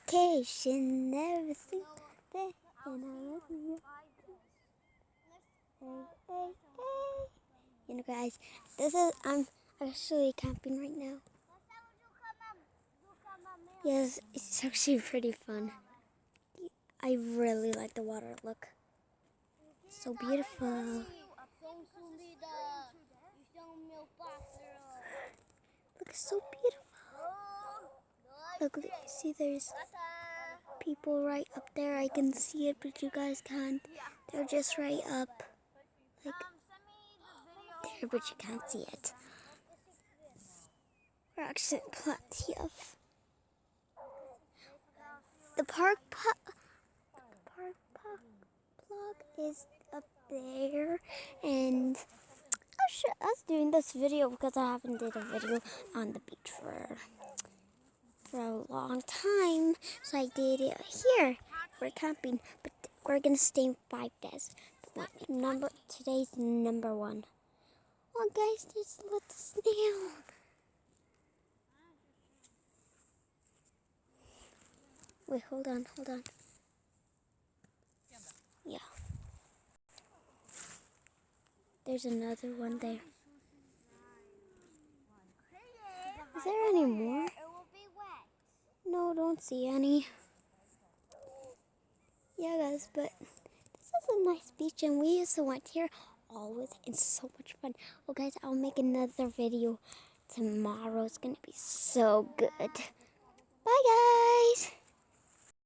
vacation every single day, and I love you. Hey, hey, hey. You know, guys, I'm actually camping right now. Yes, it's actually pretty fun. I really like the water. Look, so beautiful. Look, it's so beautiful. Look, see, there's people right up there. I can see it, but you guys can't. They're just right up, like there, but you can't see it. We're actually plenty of the park plug is up there, and I was doing this video because I haven't did a video on the beach for a long time, so I did it here. We're camping, but we're gonna stay 5 days. Today's number 1. Oh, guys, there's a little snail. Wait, hold on. Yeah. There's another one there. Is there any more? No, don't see any. Yeah, guys, but this is a nice beach, and we used to went here always. It's so much fun. Well, guys, I'll make another video tomorrow. It's gonna be so good. Bye, guys.